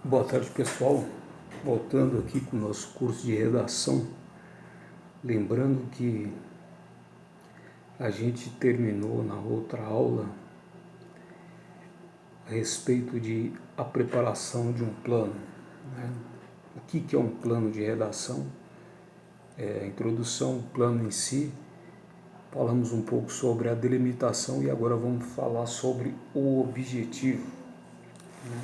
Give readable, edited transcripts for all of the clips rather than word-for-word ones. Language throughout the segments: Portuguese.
Boa tarde, pessoal. Voltando aqui com o nosso curso de redação, lembrando que a gente terminou na outra aula a respeito de a preparação de um plano, né? O que é um plano de redação? A introdução, o plano em si, falamos um pouco sobre a delimitação e agora vamos falar sobre o objetivo, né?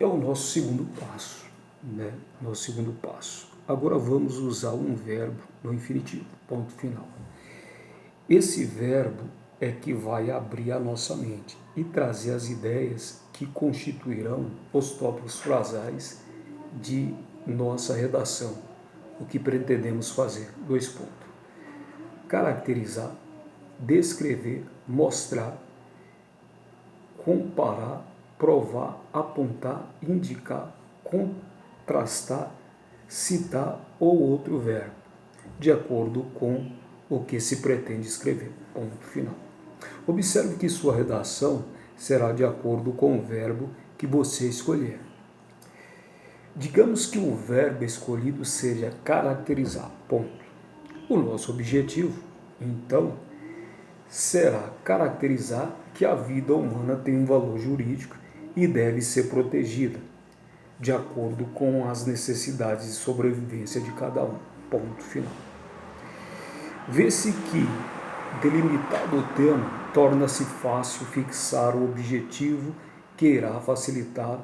É o nosso segundo passo, né? Nosso segundo passo. Agora vamos usar um verbo no infinitivo, ponto final. Esse verbo é que vai abrir a nossa mente e trazer as ideias que constituirão os tópicos frasais de nossa redação. O que pretendemos fazer? 2 pontos. Caracterizar, descrever, mostrar, comparar, provar, apontar, indicar, contrastar, citar ou outro verbo, de acordo com o que se pretende escrever. Ponto final. Observe que sua redação será de acordo com o verbo que você escolher. Digamos que o verbo escolhido seja caracterizar. Ponto. O nosso objetivo, então, será caracterizar que a vida humana tem um valor jurídico e deve ser protegida, de acordo com as necessidades de sobrevivência de cada um. Ponto final. Vê-se que, delimitado o tema, torna-se fácil fixar o objetivo que irá facilitar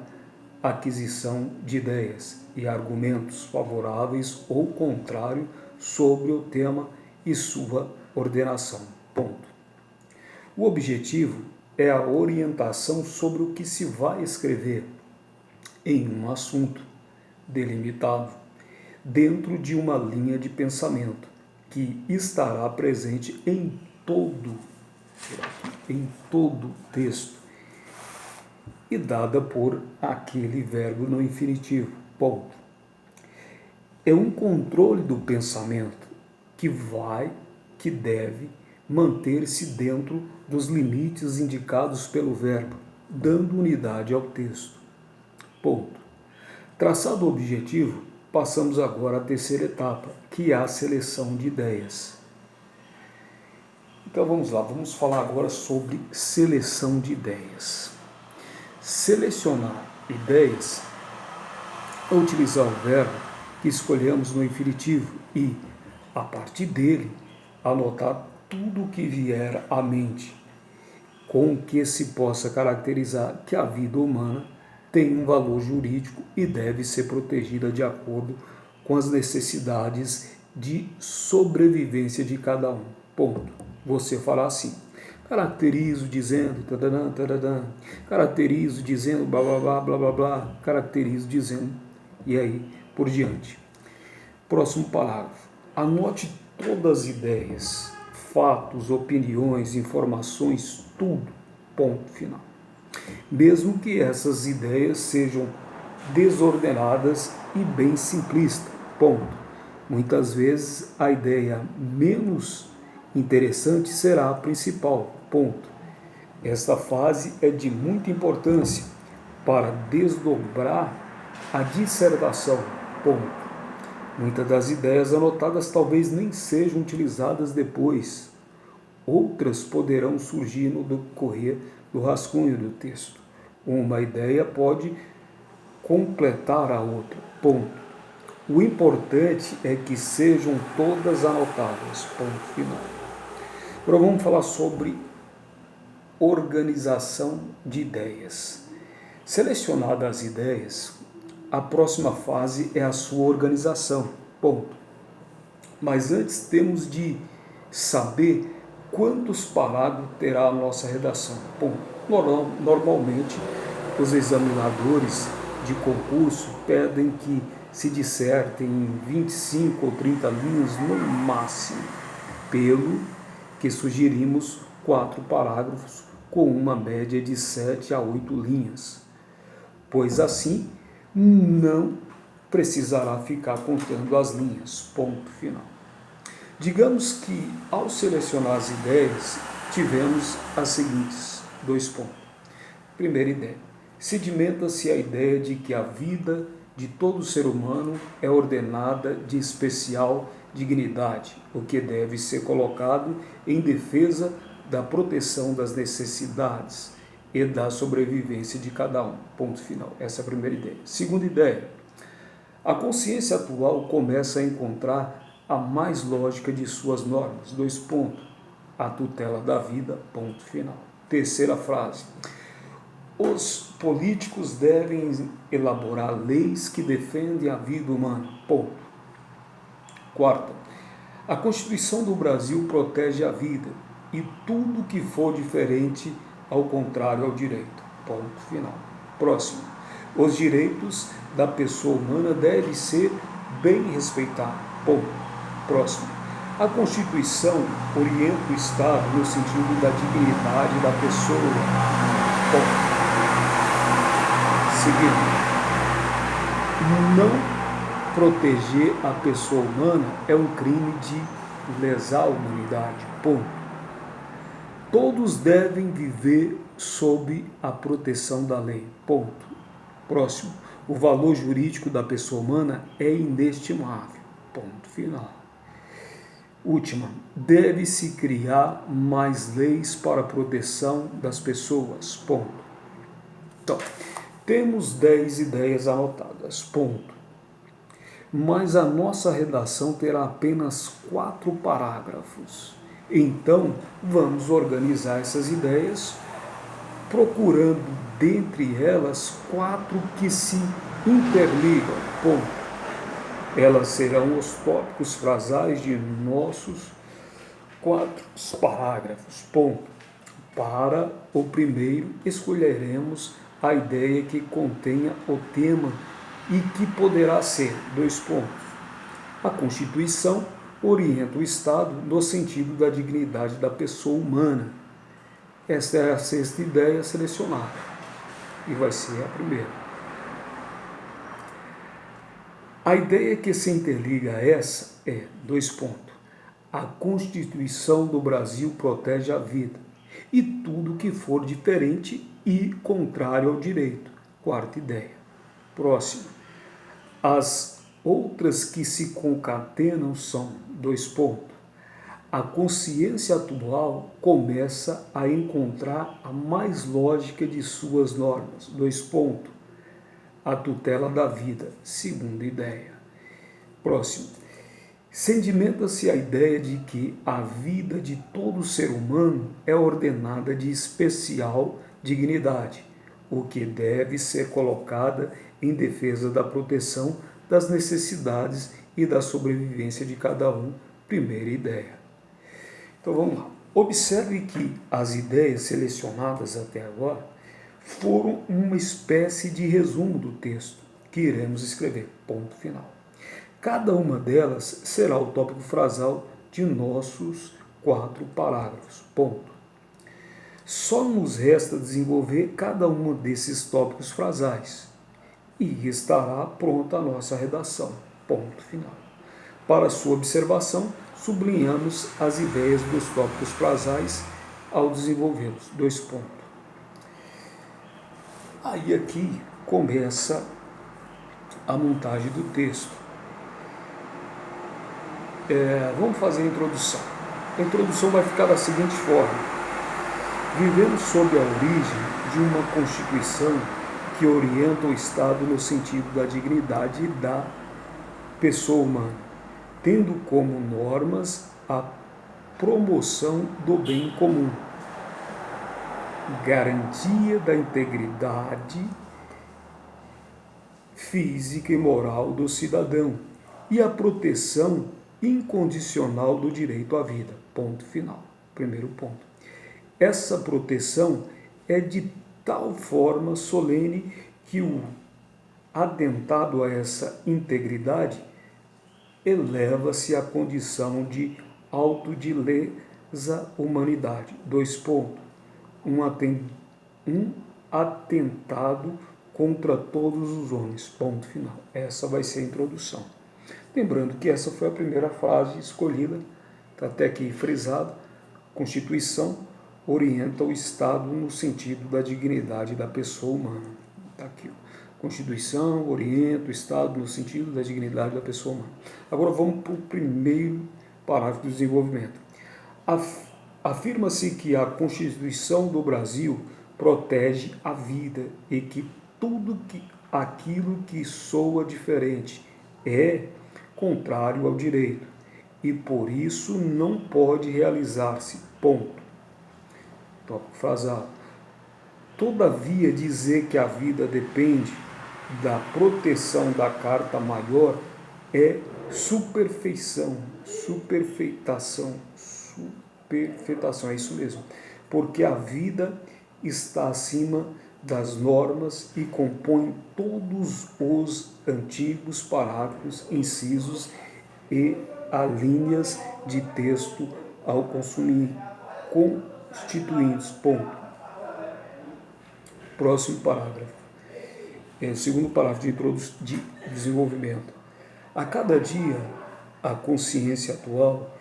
a aquisição de ideias e argumentos favoráveis ou contrários sobre o tema e sua ordenação. Ponto. O objetivo é a orientação sobre o que se vai escrever em um assunto delimitado, dentro de uma linha de pensamento que estará presente em todo texto e dada por aquele verbo no infinitivo. Ponto. É um controle do pensamento que deve manter-se dentro dos limites indicados pelo verbo, dando unidade ao texto. Ponto. Traçado o objetivo, passamos agora à terceira etapa, que é a seleção de ideias. Então vamos lá, vamos falar agora sobre seleção de ideias. Selecionar ideias é utilizar o verbo que escolhemos no infinitivo e, a partir dele, anotar tudo o que vier à mente, com que se possa caracterizar que a vida humana tem um valor jurídico e deve ser protegida de acordo com as necessidades de sobrevivência de cada um. Ponto. Você fará assim. Caracterizo dizendo, tadadã, tadadã, caracterizo dizendo, blá, blá, blá, blá, blá, blá, caracterizo dizendo, e aí por diante. Próximo parágrafo. Anote todas as ideias, fatos, opiniões, informações, tudo. Ponto final. Mesmo que essas ideias sejam desordenadas e bem simplistas. Ponto. Muitas vezes a ideia menos interessante será a principal. Ponto. Esta fase é de muita importância para desdobrar a dissertação. Ponto. Muitas das ideias anotadas talvez nem sejam utilizadas depois. Outras poderão surgir no decorrer do rascunho do texto. Uma ideia pode completar a outra. Ponto. O importante é que sejam todas anotadas. Ponto final. Agora vamos falar sobre organização de ideias. Selecionadas as ideias, a próxima fase é a sua organização. Ponto. Mas antes temos de saber quantos parágrafos terá a nossa redação. Ponto. Normalmente, os examinadores de concurso pedem que se dissertem em 25 ou 30 linhas no máximo, pelo que sugerimos 4 parágrafos com uma média de 7 a 8 linhas, pois assim não precisará ficar contando as linhas. Ponto final. Digamos que, ao selecionar as ideias, tivemos as seguintes 2 pontos. Primeira ideia: Sedimenta-se a ideia de que a vida de todo ser humano é ordenada de especial dignidade, o que deve ser colocado em defesa da proteção das necessidades e da sobrevivência de cada um. Ponto final. Essa é a primeira ideia. Segunda ideia. A consciência atual começa a encontrar a mais lógica de suas normas. Dois pontos. A tutela da vida. Ponto final. Terceira frase. Os políticos devem elaborar leis que defendem a vida humana. Ponto. Quarta. A Constituição do Brasil protege a vida e tudo que for diferente ao contrário ao direito. Ponto final. Próximo. Os direitos da pessoa humana devem ser bem respeitados. Ponto. Próximo. A Constituição orienta o Estado no sentido da dignidade da pessoa. Ponto. Seguindo. Não proteger a pessoa humana é um crime de lesar a humanidade. Ponto. Todos devem viver sob a proteção da lei. Ponto. Próximo. O valor jurídico da pessoa humana é inestimável. Ponto final. Última. Deve-se criar mais leis para a proteção das pessoas. Ponto. Então, temos 10 ideias anotadas. Ponto. Mas a nossa redação terá apenas 4 parágrafos. Então, vamos organizar essas ideias, procurando dentre elas 4 que se interligam. Ponto. Elas serão os tópicos frasais de nossos 4 parágrafos. Ponto. Para o primeiro, escolheremos a ideia que contenha o tema e que poderá ser, 2 pontos. A Constituição orienta o Estado no sentido da dignidade da pessoa humana. Esta é a 6ª ideia selecionada e vai ser a primeira. A ideia que se interliga a essa é, 2 pontos. A Constituição do Brasil protege a vida e tudo que for diferente e contrário ao direito. 4ª ideia. Próximo. As outras que se concatenam são, 2 pontos. A consciência atual começa a encontrar a mais lógica de suas normas. 2 pontos. A tutela da vida. 2ª ideia. Próximo. Sedimenta-se a ideia de que a vida de todo ser humano é ordenada de especial dignidade, o que deve ser colocada em defesa da proteção das necessidades e da sobrevivência de cada um. Primeira ideia. Então vamos lá. Observe que as ideias selecionadas até agora foram uma espécie de resumo do texto que iremos escrever. Ponto final. Cada uma delas será o tópico frasal de nossos 4 parágrafos. Ponto. Só nos resta desenvolver cada um desses tópicos frasais e estará pronta a nossa redação. Ponto final. Para sua observação, sublinhamos as ideias dos tópicos frasais ao desenvolvê-los. 2 pontos. Aí aqui começa a montagem do texto. Vamos fazer a introdução. A introdução vai ficar da seguinte forma. Vivemos sob a origem de uma Constituição que orienta o Estado no sentido da dignidade da pessoa humana, tendo como normas a promoção do bem comum, garantia da integridade física e moral do cidadão e a proteção incondicional do direito à vida. Ponto final. Primeiro ponto. Essa proteção é de tal forma solene que o atentado a essa integridade eleva-se à condição de auto de lesa humanidade. 2 pontos. Um atentado contra todos os homens. Ponto final. Essa vai ser a introdução. Lembrando que essa foi a primeira frase escolhida, está até aqui frisado. Constituição orienta o Estado no sentido da dignidade da pessoa humana. Está aqui, ó. Constituição orienta o Estado no sentido da dignidade da pessoa humana. Agora vamos para o primeiro parágrafo do desenvolvimento. Afirma-se que a Constituição do Brasil protege a vida e que aquilo que soa diferente é contrário ao direito e por isso não pode realizar-se. Ponto. Tópico frasado. Todavia, dizer que a vida depende da proteção da Carta Maior é superfeição, é isso mesmo, porque a vida está acima das normas e compõe todos os antigos parágrafos, incisos e alíneas de texto ao consumir constituintes. Ponto. Próximo parágrafo. Segundo parágrafo de desenvolvimento. A cada dia, a consciência atual,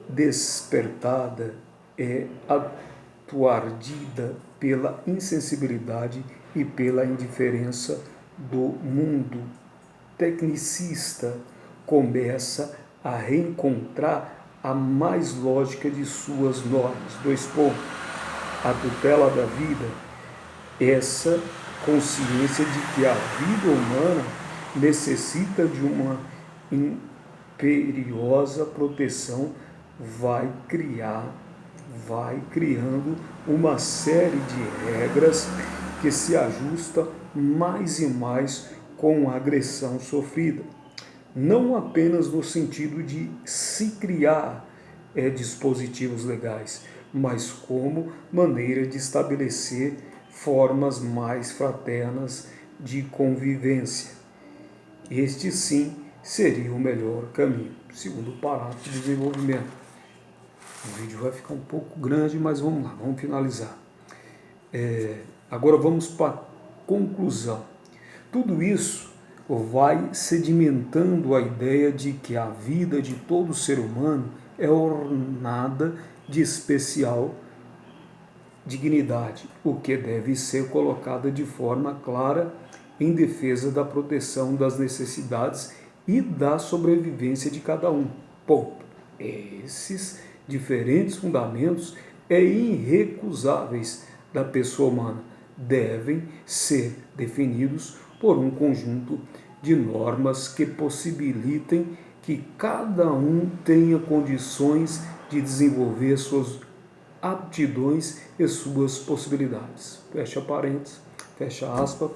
despertada, é atuardida pela insensibilidade e pela indiferença do mundo tecnicista, começa a reencontrar a mais lógica de suas normas. Dois pontos. A tutela da vida, essa consciência de que a vida humana necessita de uma imperiosa proteção, vai criando uma série de regras que se ajusta mais e mais com a agressão sofrida. Não apenas no sentido de se criar dispositivos legais, mas como maneira de estabelecer formas mais fraternas de convivência. Este sim seria o melhor caminho. Segundo parágrafo de desenvolvimento. O vídeo vai ficar um pouco grande, mas vamos lá, vamos finalizar. Agora vamos para a conclusão. Tudo isso vai sedimentando a ideia de que a vida de todo ser humano é ornada de especial dignidade, o que deve ser colocada de forma clara em defesa da proteção das necessidades e da sobrevivência de cada um. Ponto. Esses diferentes fundamentos irrecusáveis da pessoa humana devem ser definidos por um conjunto de normas que possibilitem que cada um tenha condições de desenvolver suas aptidões e suas possibilidades. Fecha parênteses, fecha aspas,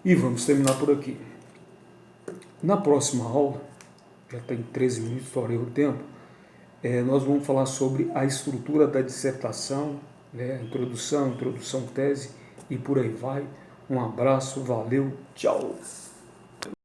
e vamos terminar por aqui. Na próxima aula, já tem 13 minutos, estourei o tempo, nós vamos falar sobre a estrutura da dissertação, introdução, tese e por aí vai. Um abraço, valeu, tchau!